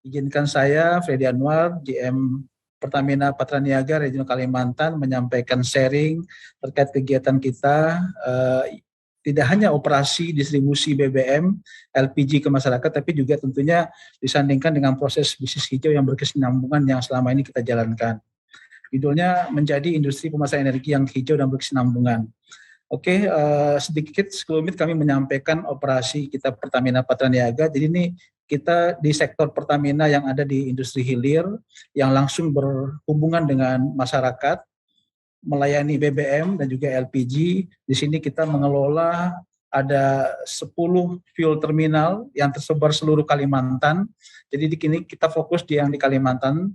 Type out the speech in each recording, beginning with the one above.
Izinkan saya, Freddy Anwar, GM Pertamina Patraniaga Regional Kalimantan, menyampaikan sharing terkait kegiatan kita, tidak hanya operasi distribusi BBM, LPG ke masyarakat, tapi juga tentunya disandingkan dengan proses bisnis hijau yang berkesinambungan yang selama ini kita jalankan. Judulnya menjadi industri pemasaran energi yang hijau dan berkesinambungan. Oke, sedikit sekelumit kami menyampaikan operasi kita Pertamina Patraniaga. Jadi ini kita di sektor Pertamina yang ada di industri hilir yang langsung berhubungan dengan masyarakat, melayani BBM dan juga LPG. Di sini kita mengelola ada 10 fuel terminal yang tersebar seluruh Kalimantan. Jadi di sini kita fokus yang di Kalimantan.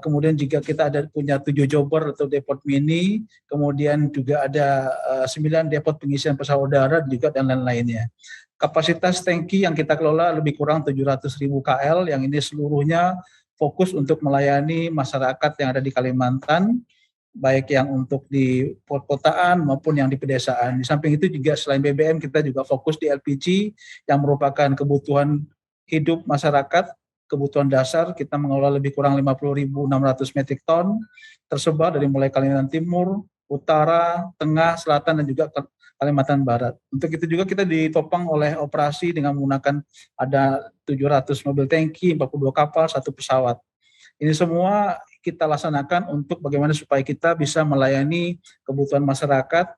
Kemudian juga kita punya 7 jobber atau depot mini, kemudian juga ada 9 depot pengisian pesawat udara juga dan lain-lainnya. Kapasitas tangki yang kita kelola lebih kurang 700.000 KL, yang ini seluruhnya fokus untuk melayani masyarakat yang ada di Kalimantan, baik yang untuk di perkotaan maupun yang di pedesaan. Di samping itu juga selain BBM kita juga fokus di LPG yang merupakan kebutuhan hidup masyarakat, kebutuhan dasar. Kita mengelola lebih kurang 50.600 metrik ton tersebar dari mulai Kalimantan Timur, Utara, Tengah, Selatan, dan juga Kalimantan Barat. Untuk itu juga kita ditopang oleh operasi dengan menggunakan ada 700 mobil tangki, 42 kapal, 1 pesawat. Ini semua kita laksanakan untuk bagaimana supaya kita bisa melayani kebutuhan masyarakat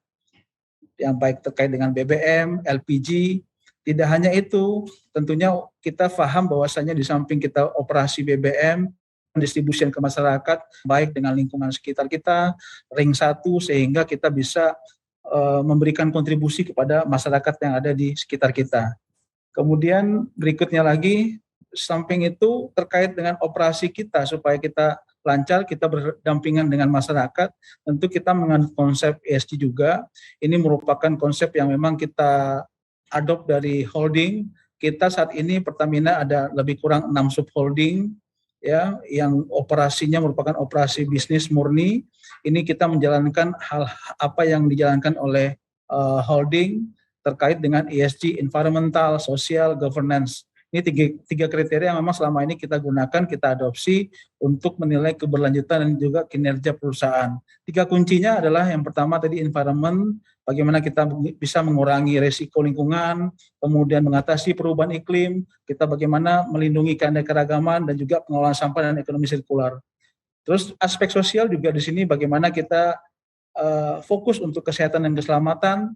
yang baik terkait dengan BBM, LPG. Tidak hanya itu, tentunya kita paham bahwasanya di samping kita operasi BBM, pendistribusian ke masyarakat, baik dengan lingkungan sekitar kita, ring 1, sehingga kita bisa memberikan kontribusi kepada masyarakat yang ada di sekitar kita. Kemudian berikutnya lagi, samping itu terkait dengan operasi kita, supaya kita lancar, kita berdampingan dengan masyarakat, tentu kita menganut konsep ESG juga. Ini merupakan konsep yang memang kita adopt dari holding. Kita saat ini Pertamina ada lebih kurang 6 subholding ya, yang operasinya merupakan operasi bisnis murni. Ini kita menjalankan hal apa yang dijalankan oleh holding terkait dengan ESG, environmental, social, governance. Ini tiga kriteria yang memang selama ini kita gunakan, kita adopsi untuk menilai keberlanjutan dan juga kinerja perusahaan. 3 kuncinya adalah yang pertama tadi environment, bagaimana kita bisa mengurangi resiko lingkungan, kemudian mengatasi perubahan iklim, kita bagaimana melindungi keanekaragaman dan juga pengelolaan sampah dan ekonomi sirkular. Terus aspek sosial juga di sini bagaimana kita fokus untuk kesehatan dan keselamatan,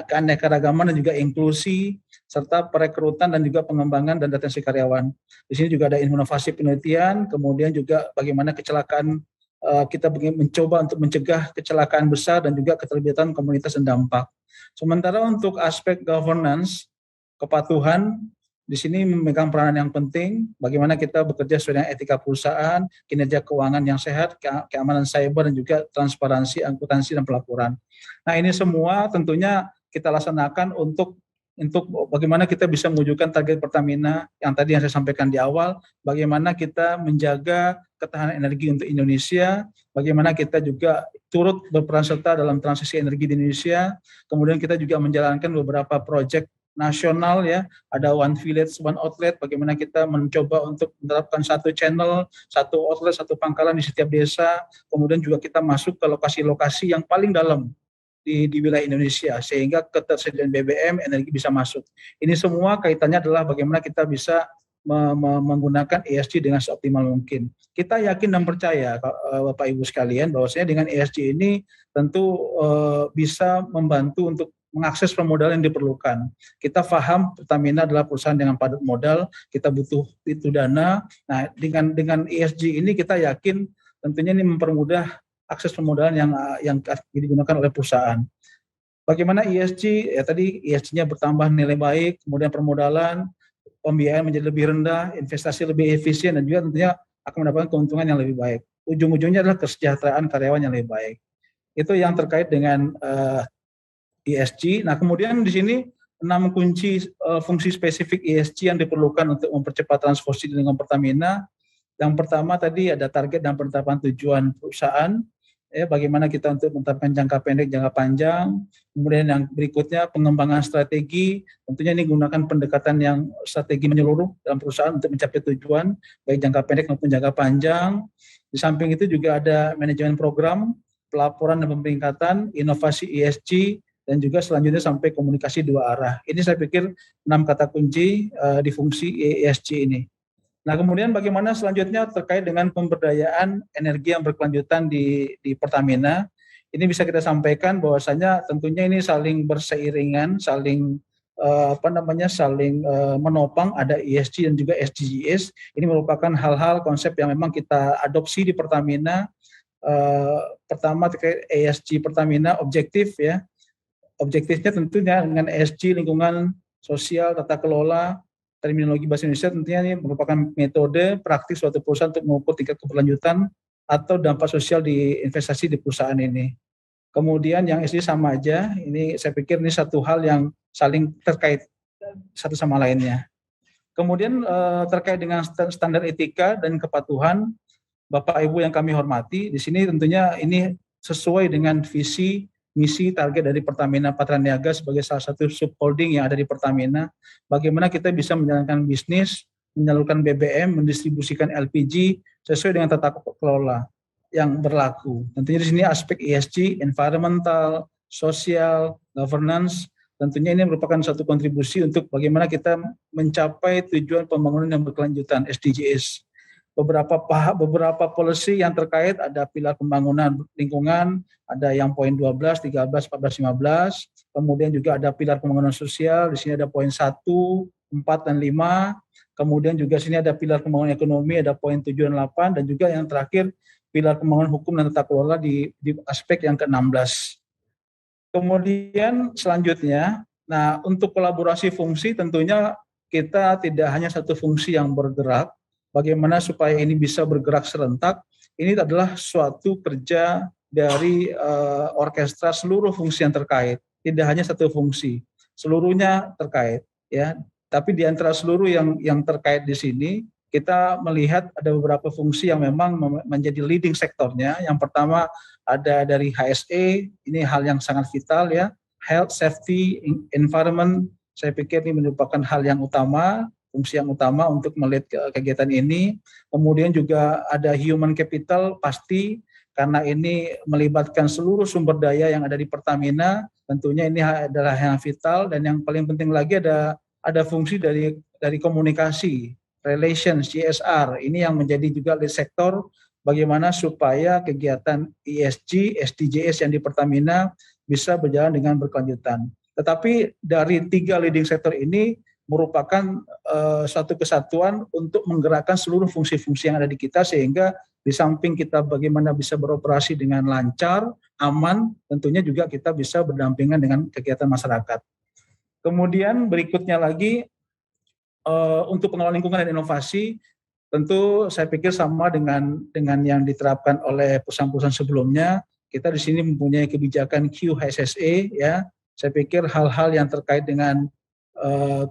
keanekaragaman dan juga inklusi, serta perekrutan dan juga pengembangan dan retensi karyawan. Di sini juga ada inovasi penelitian, kemudian juga bagaimana kecelakaan, kita mencoba untuk mencegah kecelakaan besar dan juga keterlibatan komunitas dan dampak. Sementara untuk aspek governance, kepatuhan, di sini memegang peranan yang penting, bagaimana kita bekerja sesuai dengan etika perusahaan, kinerja keuangan yang sehat, keamanan cyber, dan juga transparansi, akuntansi, dan pelaporan. Nah, ini semua tentunya kita laksanakan untuk bagaimana kita bisa mewujudkan target Pertamina yang tadi yang saya sampaikan di awal, bagaimana kita menjaga ketahanan energi untuk Indonesia, bagaimana kita juga turut berperan serta dalam transisi energi di Indonesia, kemudian kita juga menjalankan beberapa proyek nasional ya, ada One Village, One Outlet, bagaimana kita mencoba untuk menerapkan 1 channel, 1 outlet, 1 pangkalan di setiap desa, kemudian juga kita masuk ke lokasi-lokasi yang paling dalam di wilayah Indonesia, sehingga ketersediaan BBM, energi bisa masuk. Ini semua kaitannya adalah bagaimana kita bisa menggunakan ESG dengan seoptimal mungkin. Kita yakin dan percaya Bapak Ibu sekalian bahwasanya dengan ESG ini tentu bisa membantu untuk mengakses permodalan yang diperlukan. Kita paham Pertamina adalah perusahaan dengan padat modal, kita butuh itu dana. Nah, dengan ESG ini kita yakin tentunya ini mempermudah akses permodalan yang digunakan oleh perusahaan. Bagaimana ESG? Ya tadi ESG-nya bertambah nilai baik, kemudian permodalan, pembiayaan menjadi lebih rendah, investasi lebih efisien, dan juga tentunya akan mendapatkan keuntungan yang lebih baik. Ujung-ujungnya adalah kesejahteraan karyawan yang lebih baik. Itu yang terkait dengan ESG. Nah, kemudian di sini 6 kunci fungsi spesifik ESG yang diperlukan untuk mempercepat transformasi di lingkungan Pertamina. Yang pertama tadi ada target dan penetapan tujuan perusahaan, bagaimana kita untuk menetapkan jangka pendek, jangka panjang. Kemudian yang berikutnya pengembangan strategi, tentunya ini gunakan pendekatan yang strategi menyeluruh dalam perusahaan untuk mencapai tujuan, baik jangka pendek maupun jangka panjang. Di samping itu juga ada manajemen program, pelaporan dan pemeringkatan, inovasi ESG, dan juga selanjutnya sampai komunikasi dua arah. Ini saya pikir 6 kata kunci di fungsi ESG ini. Nah, kemudian bagaimana selanjutnya terkait dengan pemberdayaan energi yang berkelanjutan di Pertamina. Ini bisa kita sampaikan bahwasanya tentunya ini saling berseiringan, saling saling menopang, ada ESG dan juga SDGs. Ini merupakan hal-hal konsep yang memang kita adopsi di Pertamina. Pertama terkait ESG Pertamina objektif ya. Objektifnya tentunya dengan ESG lingkungan sosial, tata kelola, terminologi bahasa Indonesia tentunya ini merupakan metode praktis suatu perusahaan untuk mengukur tingkat keberlanjutan atau dampak sosial di investasi di perusahaan ini. Kemudian yang SD sama aja, ini saya pikir ini satu hal yang saling terkait satu sama lainnya. Kemudian terkait dengan standar etika dan kepatuhan, Bapak Ibu yang kami hormati, di sini tentunya ini sesuai dengan visi misi target dari Pertamina Patraniaga sebagai salah satu subholding yang ada di Pertamina. Bagaimana kita bisa menjalankan bisnis, menyalurkan BBM, mendistribusikan LPG sesuai dengan tata kelola yang berlaku. Tentunya di sini aspek ESG, environmental, sosial, governance, tentunya ini merupakan satu kontribusi untuk bagaimana kita mencapai tujuan pembangunan yang berkelanjutan SDGs. Beberapa policy yang terkait ada pilar pembangunan lingkungan, ada yang poin 12, 13, 14, 15. Kemudian juga ada pilar pembangunan sosial, di sini ada poin 1, 4 dan 5. Kemudian juga sini ada pilar pembangunan ekonomi, ada poin 7 dan 8, dan juga yang terakhir pilar pembangunan hukum dan tata kelola di aspek yang ke-16. Kemudian selanjutnya, nah untuk kolaborasi fungsi tentunya kita tidak hanya satu fungsi yang bergerak. Bagaimana supaya ini bisa bergerak serentak, ini adalah suatu kerja dari orkestra seluruh fungsi yang terkait, tidak hanya satu fungsi, seluruhnya terkait ya. Tapi di antara seluruh yang terkait di sini, kita melihat ada beberapa fungsi yang memang menjadi leading sektornya. Yang pertama ada dari HSE, ini hal yang sangat vital ya, health, safety, environment, saya pikir ini merupakan hal yang utama, fungsi yang utama untuk melihat kegiatan ini. Kemudian juga ada human capital pasti, karena ini melibatkan seluruh sumber daya yang ada di Pertamina, tentunya ini adalah yang vital. Dan yang paling penting lagi ada fungsi dari komunikasi, relations, CSR, ini yang menjadi juga lead sektor bagaimana supaya kegiatan ESG, SDGs yang di Pertamina bisa berjalan dengan berkelanjutan. Tetapi dari 3 leading sektor ini merupakan suatu kesatuan untuk menggerakkan seluruh fungsi-fungsi yang ada di kita, sehingga di samping kita bagaimana bisa beroperasi dengan lancar, aman, tentunya juga kita bisa berdampingan dengan kegiatan masyarakat. Kemudian berikutnya lagi untuk pengelolaan lingkungan dan inovasi, tentu saya pikir sama dengan yang diterapkan oleh perusahaan-perusahaan sebelumnya. Kita di sini mempunyai kebijakan QHSSE ya. Saya pikir hal-hal yang terkait dengan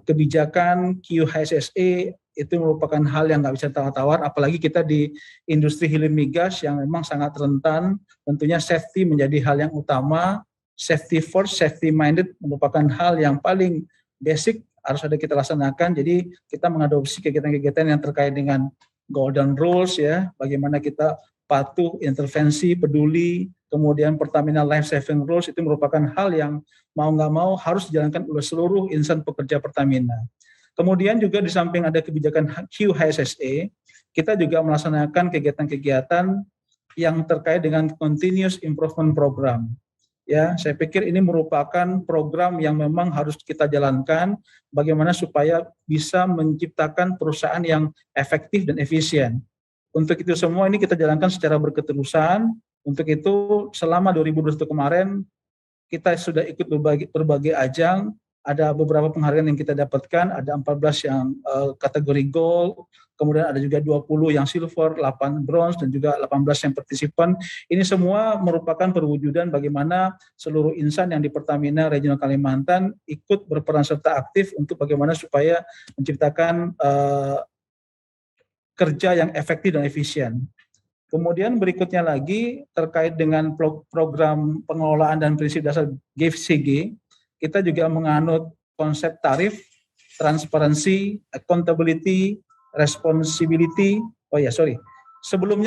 kebijakan QHSSE itu merupakan hal yang nggak bisa tawar-tawar, apalagi kita di industri hilir migas yang memang sangat rentan. Tentunya safety menjadi hal yang utama, safety first, safety minded merupakan hal yang paling basic harus ada kita laksanakan. Jadi kita mengadopsi kegiatan-kegiatan yang terkait dengan golden rules ya, bagaimana kita patuh, intervensi, peduli, kemudian Pertamina Life Saving Rules itu merupakan hal yang mau nggak mau harus dijalankan oleh seluruh insan pekerja Pertamina. Kemudian juga di samping ada kebijakan QHSSE, kita juga melaksanakan kegiatan-kegiatan yang terkait dengan Continuous Improvement Program. Ya, saya pikir ini merupakan program yang memang harus kita jalankan bagaimana supaya bisa menciptakan perusahaan yang efektif dan efisien. Untuk itu semua ini kita jalankan secara berketerusan. Untuk itu selama 2021 kemarin kita sudah ikut berbagai ajang, ada beberapa penghargaan yang kita dapatkan, ada 14 yang kategori gold, kemudian ada juga 20 yang silver, 8 bronze, dan juga 18 yang partisipan. Ini semua merupakan perwujudan bagaimana seluruh insan yang di Pertamina Regional Kalimantan ikut berperan serta aktif untuk bagaimana supaya menciptakan kerja yang efektif dan efisien. Kemudian berikutnya lagi terkait dengan program pengelolaan dan prinsip dasar GCG, kita juga menganut konsep tarif, transparansi, accountability, responsibility. Oh ya, sorry. Sebelum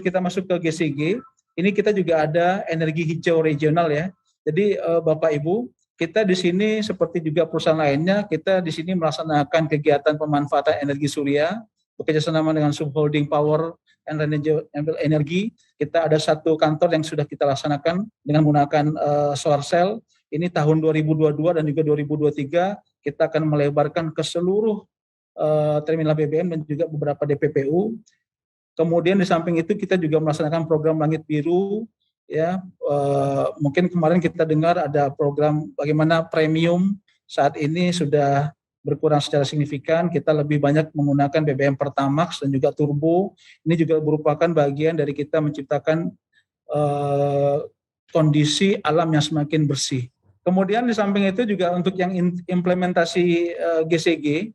kita masuk ke GCG, ini kita juga ada energi hijau regional ya. Jadi Bapak Ibu, kita di sini seperti juga perusahaan lainnya, kita di sini melaksanakan kegiatan pemanfaatan energi surya bekerjasama dengan Subholding Power and Renewable Energy. Kita ada satu kantor yang sudah kita laksanakan dengan menggunakan solar cell. Ini tahun 2022 dan juga 2023 kita akan melebarkan ke seluruh terminal BBM dan juga beberapa DPPU. Kemudian di samping itu kita juga melaksanakan program Langit Biru. Ya, mungkin kemarin kita dengar ada program bagaimana premium saat ini sudah berkurang secara signifikan. Kita lebih banyak menggunakan BBM Pertamax dan juga Turbo. Ini juga merupakan bagian dari kita menciptakan kondisi alam yang semakin bersih. Kemudian di samping itu juga untuk yang implementasi GCG,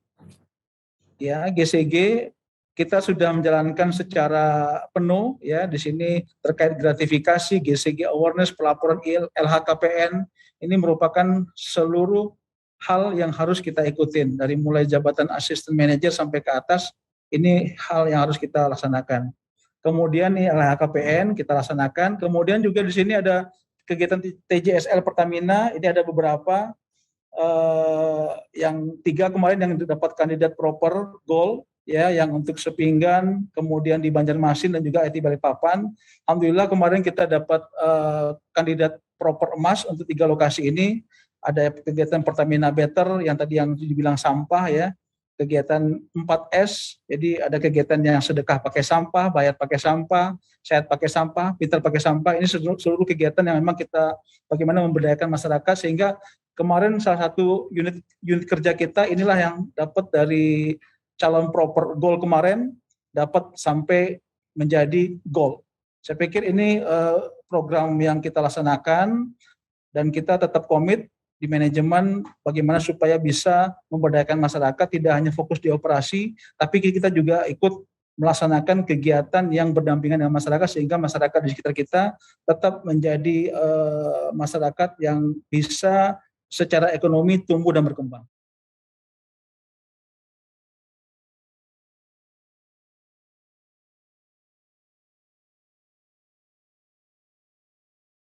ya GCG kita sudah menjalankan secara penuh ya di sini terkait gratifikasi, GCG awareness, pelaporan LHKPN. Ini merupakan seluruh hal yang harus kita ikutin dari mulai jabatan assistant manager sampai ke atas. Ini hal yang harus kita laksanakan. Kemudian nih LHKPN kita laksanakan. Kemudian juga di sini ada kegiatan TJSL Pertamina. Ini ada beberapa yang 3 kemarin yang dapat kandidat proper gold ya, yang untuk Sepinggan, kemudian di Banjarmasin dan juga IT Balikpapan. Alhamdulillah kemarin kita dapat kandidat proper emas untuk 3 lokasi ini. Ada kegiatan Pertamina Better yang tadi yang dibilang sampah ya, kegiatan 4S, jadi ada kegiatan yang sedekah pakai sampah, bayar pakai sampah, sehat pakai sampah, pintar pakai sampah. Ini seluruh kegiatan yang memang kita bagaimana memberdayakan masyarakat, sehingga kemarin salah satu unit kerja kita inilah yang dapat dari calon proper gold kemarin dapat sampai menjadi gold. Saya pikir ini program yang kita laksanakan dan kita tetap komit di manajemen bagaimana supaya bisa memberdayakan masyarakat, tidak hanya fokus di operasi, tapi kita juga ikut melaksanakan kegiatan yang berdampingan dengan masyarakat sehingga masyarakat di sekitar kita tetap menjadi masyarakat yang bisa secara ekonomi tumbuh dan berkembang.